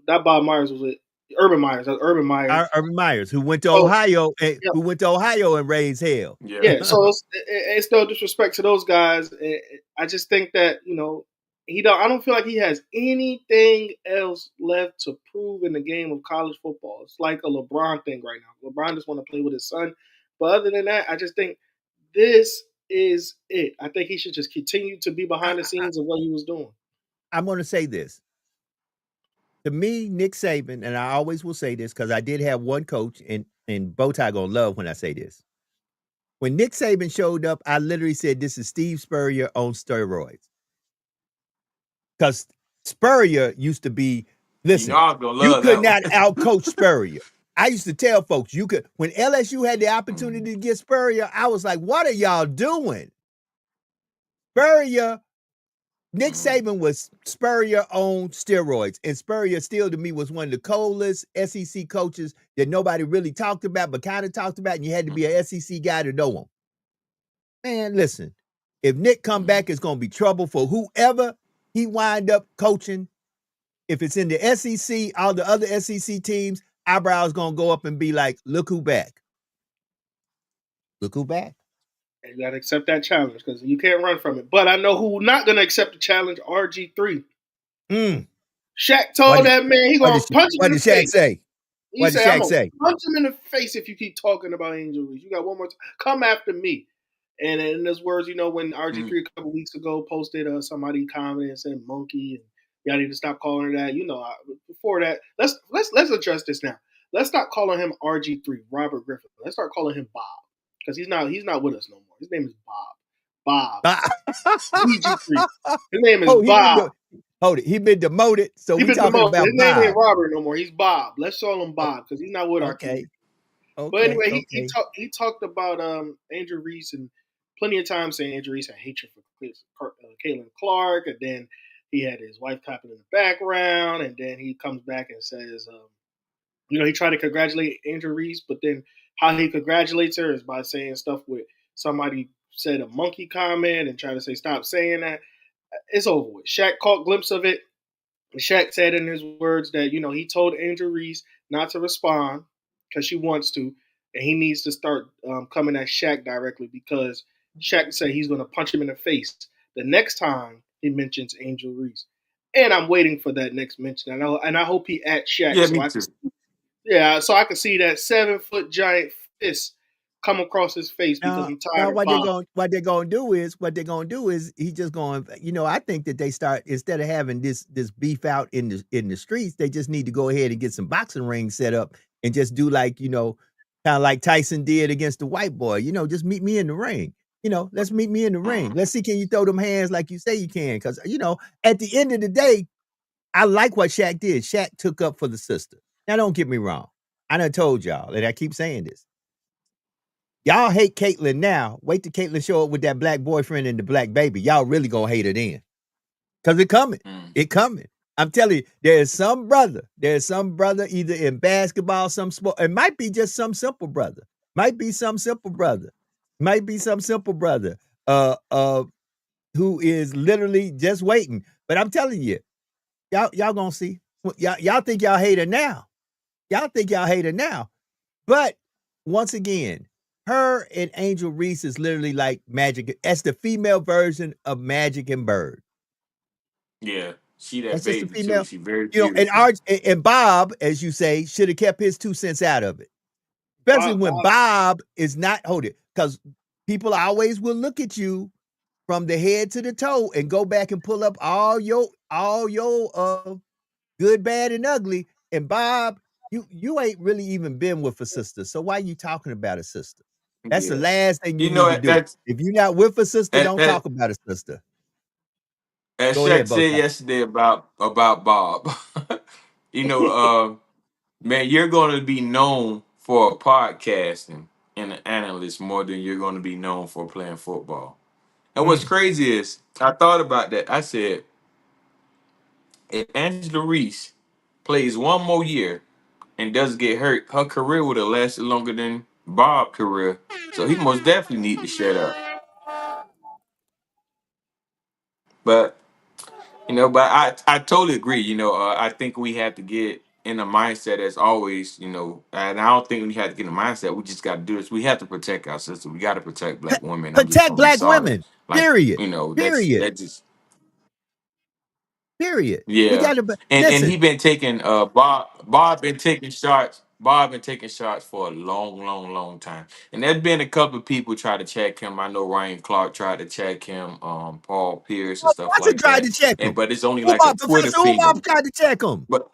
that Bob Myers? Was it Urban Myers? Urban Myers. Urban Myers, who went to Oh, Ohio, yeah. who went to Ohio and raised hell. Yeah. So it's no disrespect to those guys. I just think that I don't feel like he has anything else left to prove in the game of college football. It's like a LeBron thing right now. LeBron just want to play with his son. But other than that, I just think this is it. I think he should just continue to be behind the scenes of what he was doing. I'm going to say this. To me, Nick Saban, and I always will say this because I did have one coach, and Bowtie gonna love when I say this. When Nick Saban showed up, I literally said, this is Steve Spurrier on steroids. Because Spurrier used to be, listen, you could not outcoach Spurrier. I used to tell folks, when LSU had the opportunity to get Spurrier, I was like, what are y'all doing? Nick Saban was Spurrier on steroids, and Spurrier still to me was one of the coldest SEC coaches that nobody really talked about, but kind of talked about, and you had to be an SEC guy to know him. Man, listen, if Nick come back, it's going to be trouble for whoever he wind up coaching. If it's in the SEC, all the other SEC teams, eyebrows going to go up and be like, look who back. Look who back. And you got to accept that challenge because you can't run from it. But I know who not going to accept the challenge, RG3. Shaq told that man he going to punch him in the face. What did Shaq say? What did Shaq say? Punch him in the face if you keep talking about Angel Reese. You got one more time. Come after me. And in those words, when RG3 a couple weeks ago posted somebody commented and said monkey, and y'all need to stop calling her that. Before that, let's address this now. Let's stop calling him RG3, Robert Griffin. Let's start calling him Bob. Because he's not with us no more. His name is Bob. BG3. His name is Bob. Hold it. He been demoted, so we're talking about Bob. His name ain't Robert no more. He's Bob. Let's call him Bob because he's not with our team. Okay. But anyway, he talked about Angel Reese, and plenty of times saying Angel Reese had hatred for Caitlin Clark, and then he had his wife clapping in the background, and then he comes back and says, he tried to congratulate Angel Reese, but then how he congratulates her is by saying stuff with somebody said a monkey comment and try to say, stop saying that. It's over with. Shaq caught a glimpse of it. Shaq said in his words that, he told Angel Reese not to respond because she wants to, and he needs to start coming at Shaq directly because Shaq said he's going to punch him in the face the next time he mentions Angel Reese. And I'm waiting for that next mention. And I hope he at Shaq. Yeah, me too. So I can see that 7-foot giant fist come across his face because he's tired. What they're gonna do is he just going. I think that they start, instead of having this beef out in the streets, they just need to go ahead and get some boxing rings set up and just do like kind of like Tyson did against the white boy. Just meet me in the ring. Let's meet me in the ring. Let's see, can you throw them hands like you say you can? Because at the end of the day, I like what Shaq did. Shaq took up for the sister. Now, don't get me wrong. I done told y'all, and I keep saying this. Y'all hate Caitlyn now. Wait till Caitlyn show up with that black boyfriend and the black baby. Y'all really gonna hate her then. Because it coming. It coming. I'm telling you, there's some brother either in basketball, some sport. It might be just some simple brother. Who is literally just waiting. But I'm telling you, y'all gonna see. Y'all think y'all hate her now. But once again, her and Angel Reese is literally like Magic. That's the female version of Magic and Bird. Yeah, she that That's just a baby too. female. She very You know, beautiful. And Bob, as you say, should have kept his 2 cents out of it. Especially Bob, when Bob, Bob is not hold it, because people always will look at you from the head to the toe and go back and pull up all your good, bad, and ugly. And Bob, you ain't really even been with a sister. So why you talking about a sister? That's the Yeah, last thing you you know need to do. that's If you're not with a sister, that don't that talk about a sister. as Go Shaq ahead, said Bowtie. yesterday about Bob. you know, man, you're going to be known for podcasting and an analyst more than you're going to be known for playing football. And what's Mm. crazy is I thought about that. I said, if Angela Reese plays one more year and doesn't get hurt, her career would have lasted longer than Bob's career. So he most definitely need to shut up. But but I totally agree. I think we have to get in a mindset as always. And I don't think we have to get in a mindset. We just got to do this. We have to protect our sister. We got to protect black women. I'm just Protect gonna be black sorry. women. Like Period. that's Period. that just Period. We yeah. got to And he listen. been taking Bob been taking shots. Bob been taking shots for a long, long, long time. And there's been a couple of people try to check him. I know Ryan Clark tried to check him, Paul Pierce and stuff Watson like tried that. to check And him. but it's only like a Twitter Professor finger. Umar tried to check him. But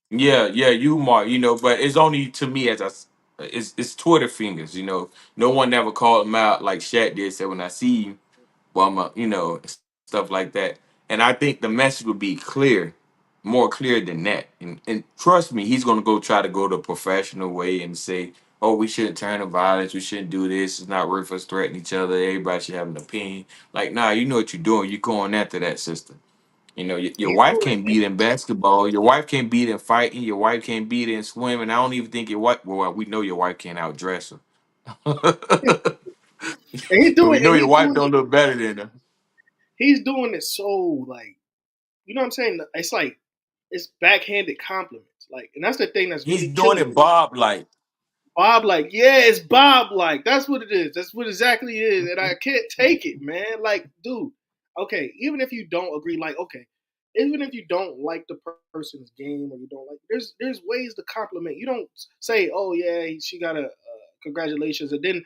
yeah, you Mark, but it's only to me it's Twitter fingers. No one ever called him out like Shaq did. Said when I see you, well, stuff like that. And I think the message would be clear, more clear than that. And trust me, he's gonna try to go the professional way and say, oh, we shouldn't turn to violence, we shouldn't do this. It's not worth us threatening each other. Everybody should have an opinion. Like, nah, you know what you're doing. You're going after that sister. Your he's wife doing can't it. beat in basketball. Your wife can't beat in fighting. Your wife can't beat in swimming. I don't even think your wife. Well, we know your wife can't outdress her. And he's And we doing know and your he's wife doing don't it. look better than her. He's doing it so like you know what I'm saying. It's like it's backhanded compliments. Like, and that's the thing that's He's really doing killing it me. Bob like. Bob, like, yeah, it's Bob, like, that's what it is. That's what exactly it is. And I can't take it, man. Like, dude, okay, even if you don't agree, like, okay, even if you don't like the person's game or you don't like, there's ways to compliment. You don't say, oh yeah, she got a congratulations, and then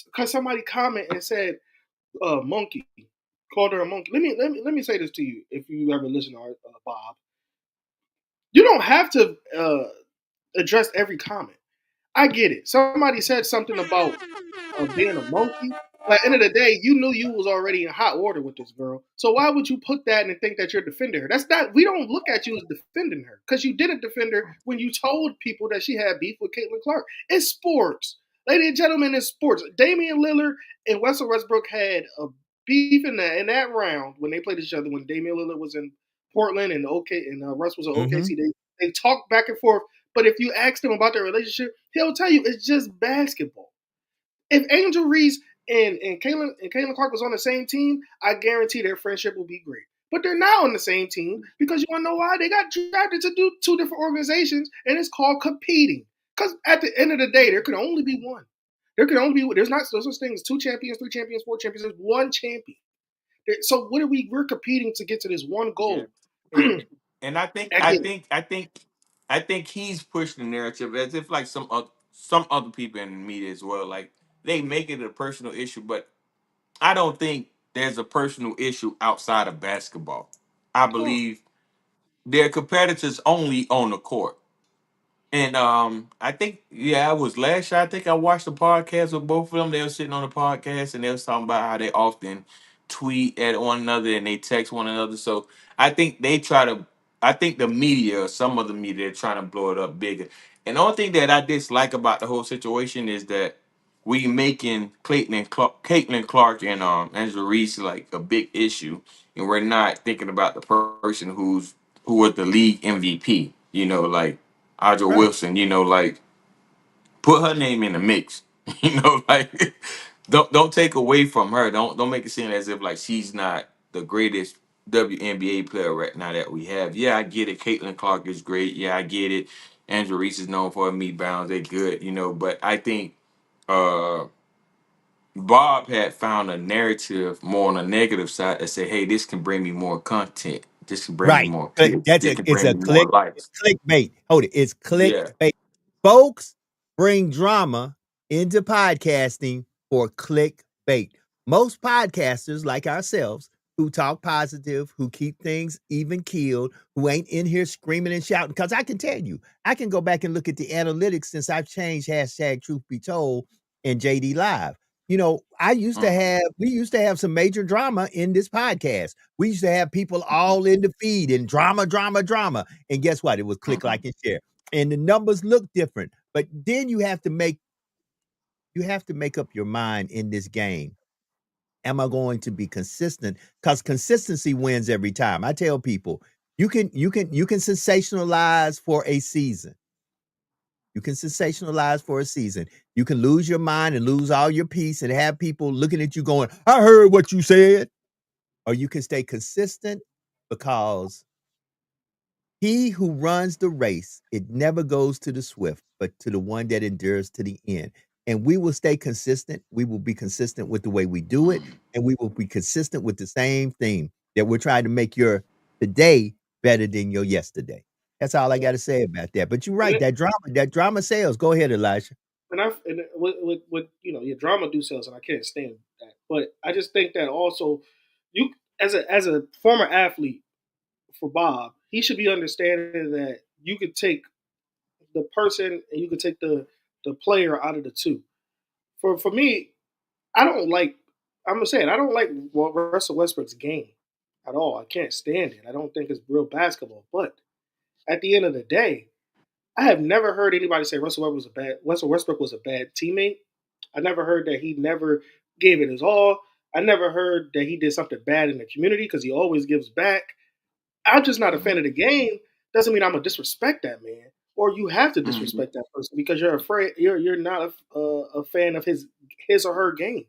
because somebody commented and said, monkey, called her a monkey. Let me say this to you. If you ever listen to Bob, you don't have to address every comment. I get it. Somebody said something about being a monkey. Like end of the day, you knew you was already in hot water with this girl. So why would you put that and think that you're defending her? That's not. We don't look at you as defending her because you didn't defend her when you told people that she had beef with Caitlin Clark. It's sports, ladies and gentlemen. It's sports. Damian Lillard and Russell Westbrook had a beef in that round when they played each other. When Damian Lillard was in Portland and Russ was in Mm-hmm. OKC, they talked back and forth. But if you ask him about their relationship, he'll tell you it's just basketball. If Angel Reese and Caitlin Clark was on the same team, I guarantee their friendship will be great. But they're not on the same team because you want to know why? They got drafted to do two different organizations, and it's called competing. Because at the end of the day, there can only be one. There can only be there's not no such thing as two champions, three champions, four champions. There's one champion. So what are we're competing to get to this one Yeah. goal. And, I and I think I get it. think I think I think he's pushing the narrative as if like some other people in the media as well. Like they make it a personal issue, but I don't think there's a personal issue outside of basketball. I Oh, believe they're competitors only on the court. And I think it was last year. I think I watched the podcast with both of them. They were sitting on the podcast and they was talking about how they often tweet at one another and they text one another. So I think they try to. I think the media, some of the media, are trying to blow it up bigger. And the only thing that I dislike about the whole situation is that we making Caitlin Clark and Angela Reese like a big issue, and we're not thinking about the person who was the league MVP. Like Audra Right. Wilson, like put her name in the mix. Like don't take away from her. Don't make it seem as if like she's not the greatest WNBA player right now that we have. Yeah, I get it. Caitlin Clark is great. Yeah, I get it. Angela Reese is known for her meat bounds. They good, but I think uh Bob had found a narrative more on the negative side that said, "Hey, this can bring me more content. This can bring me Right. more But clicks. that's This a can it's bring a me more it's likes." clickbait. Hold it. It's Yeah. clickbait. Folks bring drama into podcasting for clickbait. Most podcasters like ourselves who talk positive, who keep things even keeled, who ain't in here screaming and shouting. Because I can tell you, I can go back and look at the analytics since I've changed hashtag truth be told and JD Live. You know, Mhm. we used to have some major drama in this podcast. We used to have people all in the feed and drama, drama, drama. And guess what? It was click, Mhm. like, and share. And the numbers look different. But then you have to make up your mind in this game. Am I going to be consistent? Because consistency wins every time. I tell people, you can sensationalize for a season. You can sensationalize for a season. You can lose your mind and lose all your peace and have people looking at you going, I heard what you said. Or you can stay consistent because he who runs the race, it never goes to the swift, but to the one that endures to the end. And we will stay consistent. We will be consistent with the way we do it, Mhm. and we will be consistent with the same thing that we're trying to make your today better than your yesterday. That's all I Yeah. got to say about that. But you're And right. it, That drama sells. Go ahead, Elijah. with your drama do sales, and I can't stand that. But I just think that also, you as a former athlete for Bob, he should be understanding that you could take the person and you could take the player out of the two. For me, I don't like. I'm gonna say it. I don't like Russell Westbrook's game at all. I can't stand it. I don't think it's real basketball. But at the end of the day, I have never heard anybody say Russell Westbrook was a bad teammate. I never heard that he never gave it his all. I never heard that he did something bad in the community because he always gives back. I'm just not a fan Mhm. of the game. Doesn't mean I'm gonna disrespect that man, or you have to Mhm. disrespect that person because you're afraid you're not a fan of his or her game.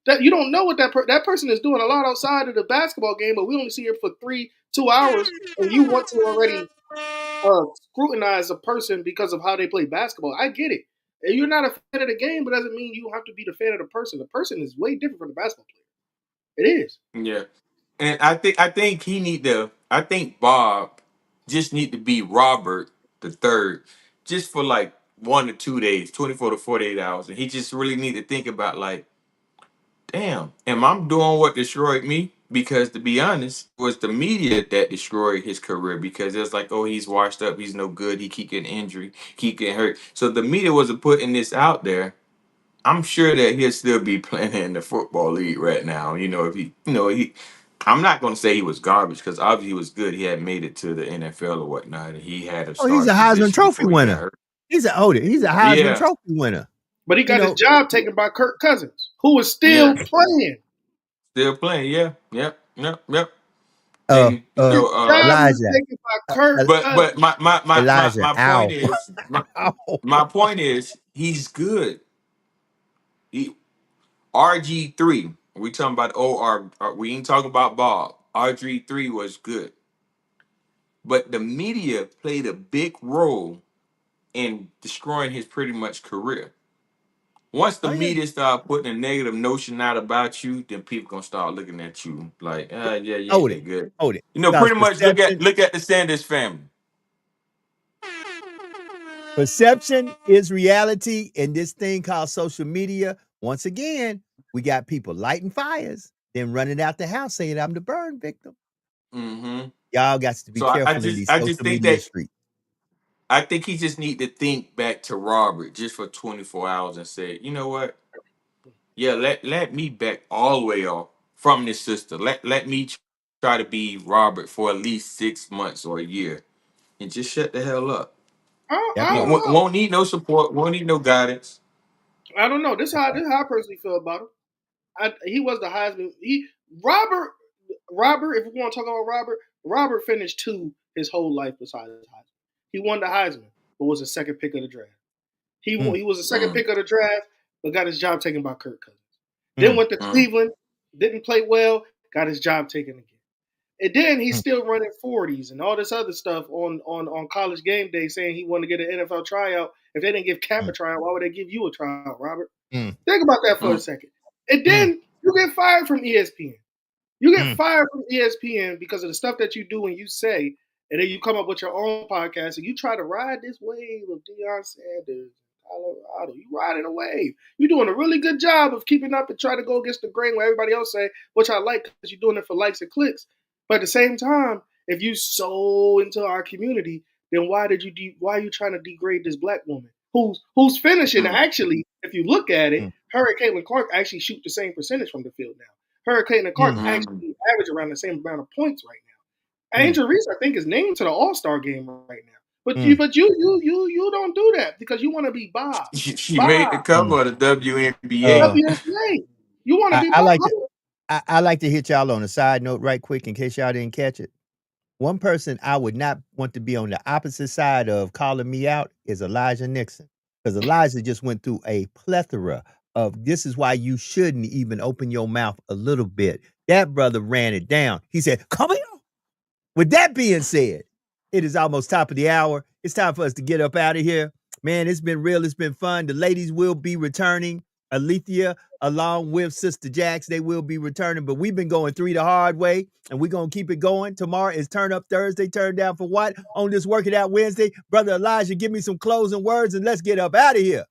That you don't know what that person is doing a lot outside of the basketball game, but we only see it for 2 hours, and you want to already scrutinize a person because of how they play basketball. I get it. And you're not a fan of the game, but doesn't mean you have to be the fan of the person. The person is way different from the basketball player. It is. Yeah. And I think he need to. I think Bob just need to be Robert the third, just for like 1 to 2 days, 24 to 48 hours, and he just really need to think about like, damn, am I doing what destroyed me? Because to be honest, it was the media that destroyed his career because it's like, oh, he's washed up, he's no good, he keep getting injury, keep getting hurt. So the media wasn't putting this out there. I'm sure that he'll still be playing in the football league right now. If he, I'm not going to say he was garbage because obviously he was good. He had made it to the NFL or whatnot, and he had a Oh, he's starting a Heisman position Trophy before he got winner. hurt. He's a Heisman Yeah, Trophy winner. But he You got his know, job taken by Kirk Cousins, who is yeah, still playing. still playing. Yeah, yep, yep, yep. uh, And His job was Elijah, taken by Kirk uh, but Cousins. my Elijah, point ow. is Ow. my point is he's good. He RG3. We talking about we ain't talking about Bob. RG3 was good. But the media played a big role in destroying his pretty much career. Once the Oh, yeah. media start putting a negative notion out about you, then people gonna start looking at you like, yeah, you ain't Hold it. that good. Hold it. Because Pretty much look at the Sanders family. perception is reality in this thing called social media. Once again, we got people lighting fires, then running out the house saying, I'm the burn victim. Hmm. Y'all got to be So I careful in just these I just social think media that streets. I think he just need to think back to Robert just for 24 hours and say, you know what? Yeah, let me back all the way off from this system. Let me try to be Robert for at least 6 months or a year, and just shut the hell up. That I part. don't know. Won't need no support. Won't need no guidance. I don't know. That part. This how I personally feel about him. He was the Heisman. Robert Robert. If we want to talk about Robert finished two his whole life besides Heisman. He won the Heisman, but was a second pick of the draft. Mm, He was a second Mm, pick of the draft, but got his job taken by Kirk Cousins. Then mm, went to mm, Cleveland, didn't play well, got his job taken again. And then he's mm, still running 40s and all this other stuff on college game day saying he wanted to get an NFL tryout. If they didn't give Cap a mm, tryout, why would they give you a tryout, Robert? mm. Think about that for a mm. second. And then you get fired from ESPN. You get Mm. fired from ESPN because of the stuff that you do and you say, and then you come up with your own podcast and you try to ride this wave of Deion Sanders, Colorado. You riding a wave. You're doing a really good job of keeping up and trying to go against the grain where everybody else say, which I like because you're doing it for likes and clicks. But at the same time, if you so into our community, then why are you trying to degrade this black woman who's finishing? Actually, if you look at it, her and Caitlin Clark actually shoot the same percentage from the field now. Her and Caitlin Clark actually average around the same amount of points right now. Angel Reese, I think, is named to the All-Star game right now. But you don't do that because you want to be Bob. She made the cover of the WNBA. WNBA. You want to be Bob. I like to hit y'all on a side note right quick in case y'all didn't catch it. One person I would not want to be on the opposite side of calling me out is Elijah Nixon. Because Elijah just went through a plethora of this is why you shouldn't even open your mouth a little bit. That brother ran it down. He said, come here. With that being said, it is almost top of the hour. It's time for us to get up out of here. Man, it's been real. It's been fun. The ladies will be returning. Alethea, along with Sister Jax, they will be returning. But we've been going 3 the hard way, and we're going to keep it going. Tomorrow is Turn Up Thursday, Turn Down for What? On this Work It Out Wednesday. Brother Elijah, give me some closing words, and let's get up out of here.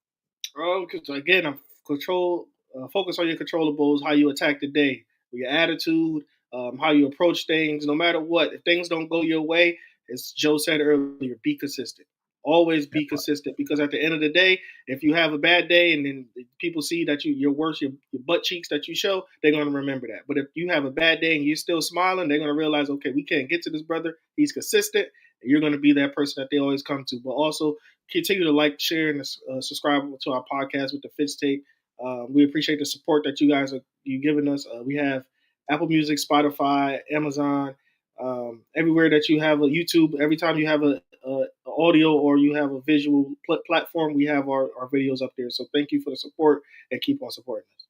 Again, focus on your controllables, how you attack the day, your attitude, how you approach things, no matter what. If things don't go your way, as Joe said earlier, be consistent. Always be consistent, because at the end of the day, if you have a bad day and then people see that your butt cheeks that you show, they're going to remember that. But if you have a bad day and you're still smiling, they're going to realize, okay, we can't get to this brother. He's consistent. And you're going to be that person that they always come to. But also continue to like, share, and subscribe to our podcast with the Fitz Take. We appreciate the support that you guys are giving us. We have Apple Music, Spotify, Amazon, everywhere that you have a YouTube. Every time you have a audio or you have a visual platform, we have our videos up there. So thank you for the support and keep on supporting us.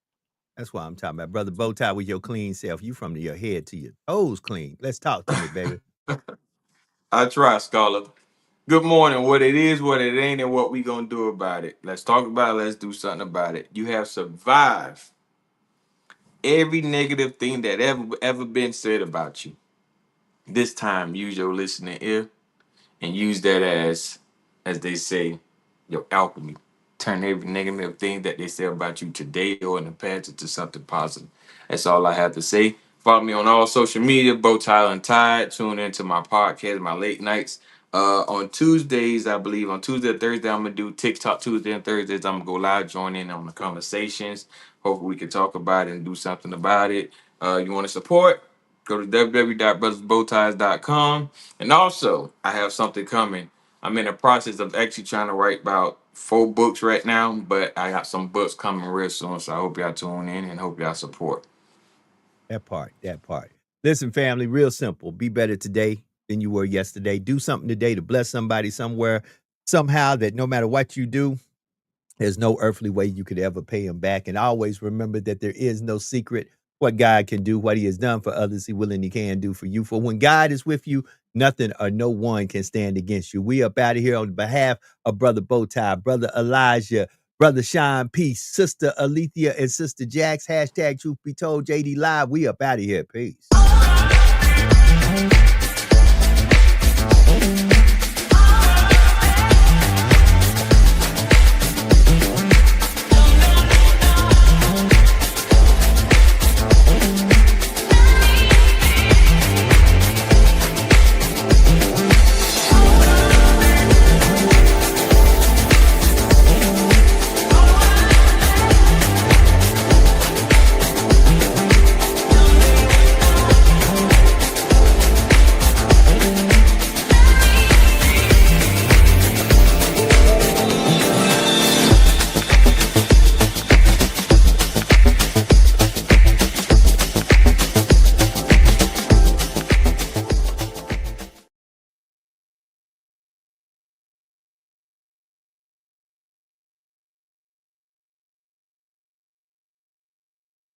That's what I'm talking about. Brother Bowtie with your clean self. You from your head to your toes clean. Let's talk to me, baby. I try, Scholar. Good morning. What it is, what it ain't, and what we gonna do about it. Let's talk about it. Let's do something about it. You have survived every negative thing that ever been said about you. This time, use your listening ear and use that as they say, your alchemy. Turn every negative thing that they say about you today or in the past into something positive. That's all I have to say. Follow me on all social media, Bowtie and Tide. Tune into my podcast, my late nights. On Tuesdays, I believe on Tuesday and Thursday, I'm gonna do TikTok Tuesday and Thursdays. I'm gonna go live, join in on the conversations. Hopefully we can talk about it and do something about it. You want to support? Go to www.brothersbowties.com. And also, I have something coming. I'm in the process of actually trying to write about 4 books right now, but I got some books coming real soon. So I hope y'all tune in and hope y'all support. That part. Listen, family, real simple. Be better today than you were yesterday. Do something today to bless somebody somewhere, somehow, that no matter what you do, there's no earthly way you could ever pay him back. And always remember that there is no secret. What God can do, what he has done for others, he will and he can do for you. For when God is with you, nothing or no one can stand against you. We up out of here on behalf of Brother Bowtie, Brother Elijah, Brother Sean Peace, Sister Alethea, and Sister Jax. # Truth Be Told, JD Live. We up out of here. Peace.